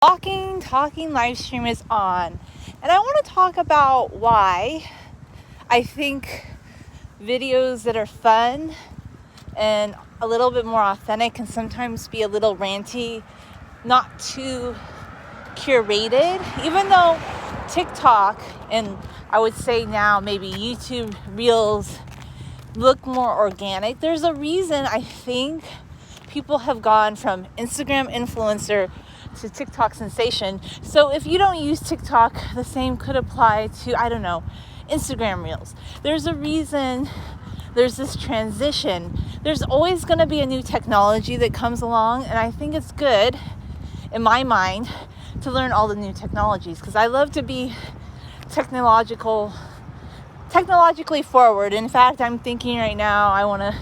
Talking live stream is on, and I want to talk about why I think videos that are fun and a little bit more authentic can sometimes be a little ranty, not too curated, even though TikTok and I would say now maybe YouTube Reels look more organic. There's a reason I think people have gone from Instagram influencer to TikTok sensation. So if you don't use TikTok, the same could apply to, Instagram Reels. There's a reason there's this transition. There's always going to be a new technology that comes along, and I think it's good, in my mind, to learn all the new technologies, because I love to be technologically forward. In fact, I'm thinking right now I want to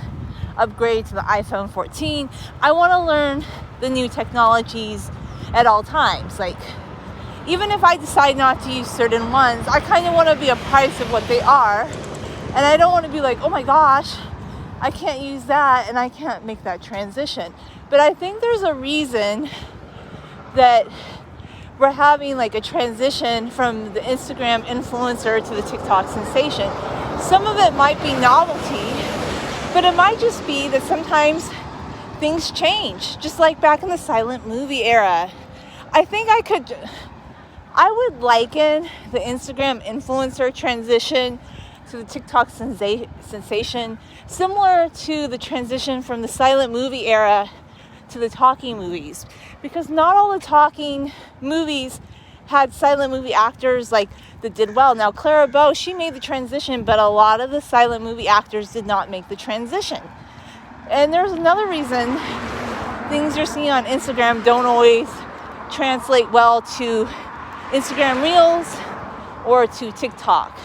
upgrade to the iPhone 14. I want to learn the new technologies at all times. Like, even if I decide not to use certain ones, I kind of want to be apprised of what they are, and I don't want to be like, oh my gosh, I can't use that and I can't make that transition. But I think there's a reason that we're having like a transition from the Instagram influencer to the TikTok sensation. Some of it might be novelty, but it might just be that sometimes things change, just like back in the silent movie era. I think I would liken the Instagram influencer transition to the TikTok sensation similar to the transition from the silent movie era to the talking movies, because not all the talking movies had silent movie actors like that did well. Now, Clara Bow, she made the transition, but a lot of the silent movie actors did not make the transition. And there's another reason things you're seeing on Instagram don't always translate well to Instagram Reels or to TikTok.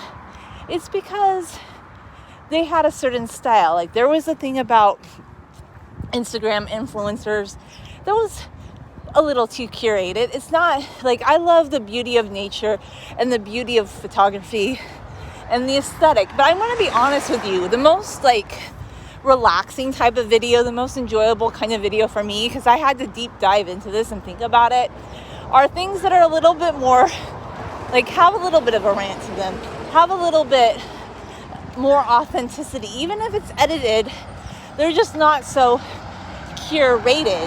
It's because they had a certain style. Like, there was a thing about Instagram influencers that was a little too curated. It's not like, I love the beauty of nature and the beauty of photography and the aesthetic, but I'm going to be honest with you, the most relaxing type of video, the most enjoyable kind of video for me, because I had to deep dive into this and think about it, are things that are a little bit more have a little bit of a rant to them, have a little bit more authenticity. Even if it's edited, they're just not so curated.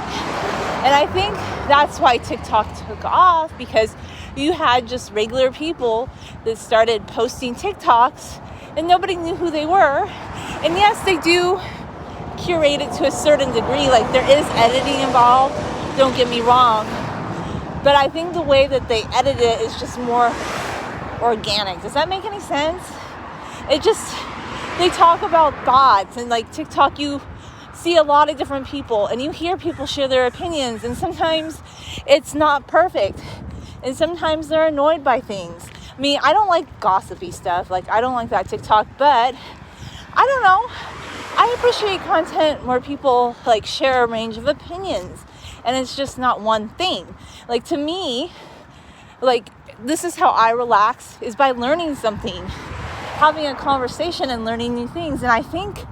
And I think that's why TikTok took off, because you had just regular people that started posting TikToks and nobody knew who they were. And yes, they do curate it to a certain degree. Like, there is editing involved, don't get me wrong. But I think the way that they edit it is just more organic. Does that make any sense? They talk about thoughts, and like TikTok, you see a lot of different people and you hear people share their opinions, and sometimes it's not perfect, and sometimes they're annoyed by things. I mean, I don't like gossipy stuff. Like, I don't like that TikTok, but I don't know. I appreciate content where people share a range of opinions, and it's just not one thing. Like, to me, this is how I relax, is by learning something, having a conversation and learning new things. And I think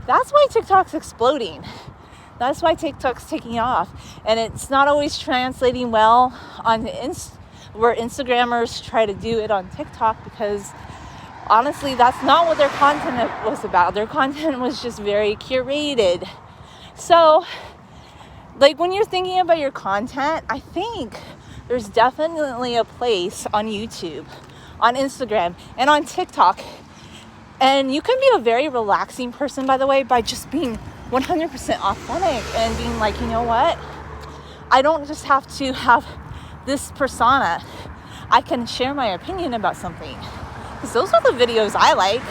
that's why TikTok's exploding. That's why TikTok's taking off. And it's not always translating well on where Instagrammers try to do it on TikTok, because honestly, that's not what their content was about. Their content was just very curated. So, when you're thinking about your content, I think there's definitely a place on YouTube, on Instagram, and on TikTok. And you can be a very relaxing person, by the way, by just being 100% authentic and being like, you know what? I don't just have to have this persona. I can share my opinion about something. Because those are the videos I like.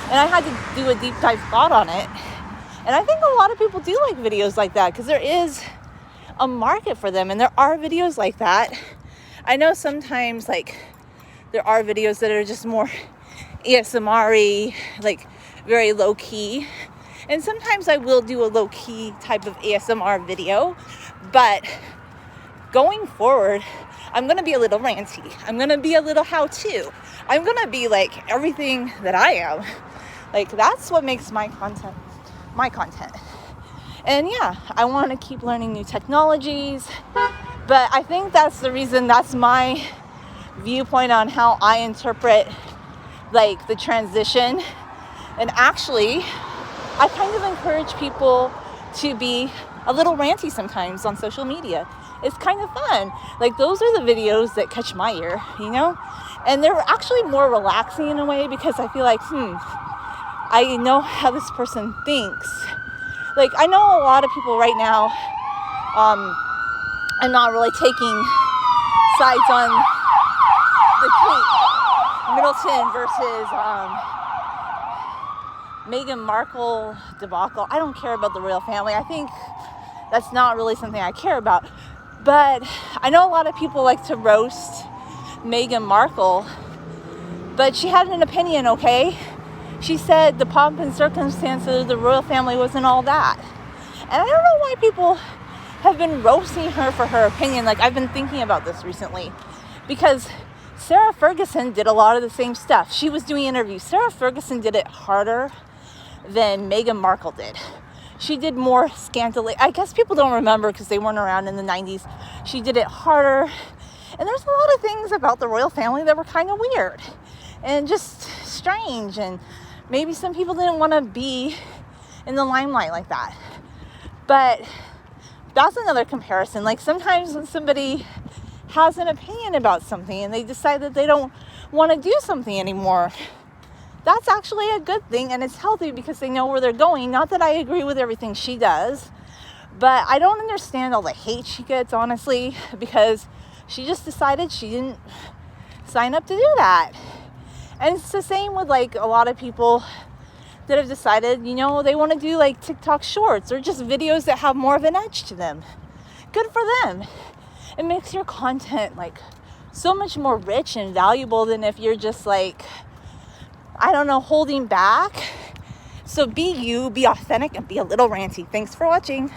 And I had to do a deep dive thought on it. And I think a lot of people do like videos like that, because there is a market for them. And there are videos like that. I know sometimes there are videos that are just more ASMR-y, very low key. And sometimes I will do a low key type of ASMR video. But going forward, I'm going to be a little ranty. I'm going to be a little how-to. I'm going to be everything that I am. That's what makes my content. And yeah, I want to keep learning new technologies, But I think that's the reason, that's my viewpoint on how I interpret like the transition. And actually, I kind of encourage people to be a little ranty sometimes on social media. It's kind of fun. Like, those are the videos that catch my ear, you know? And they're actually more relaxing in a way, because I feel like, I know how this person thinks. Like, I know a lot of people right now, I'm not really taking sides on the Kate Middleton versus Meghan Markle debacle. I don't care about the royal family. I think that's not really something I care about. But I know a lot of people like to roast Meghan Markle, but she had an opinion, okay? She said the pomp and circumstances of the royal family wasn't all that. And I don't know why people have been roasting her for her opinion. Like, I've been thinking about this recently, because Sarah Ferguson did a lot of the same stuff. She was doing interviews. Sarah Ferguson did it harder than Meghan Markle did. She did more scantily. I guess people don't remember because they weren't around in the 90s. She did it harder. And there's a lot of things about the royal family that were kind of weird and just strange. And maybe some people didn't want to be in the limelight like that. But that's another comparison. Like, sometimes when somebody has an opinion about something and they decide that they don't want to do something anymore, that's actually a good thing, and it's healthy because they know where they're going. Not that I agree with everything she does, but I don't understand all the hate she gets, honestly, because she just decided she didn't sign up to do that. And it's the same with like a lot of people that have decided, you know, they want to do like TikTok shorts or just videos that have more of an edge to them. Good for them. It makes your content like so much more rich and valuable than if you're just like, I don't know, holding back. So be you, be authentic, and be a little ranty. Thanks for watching.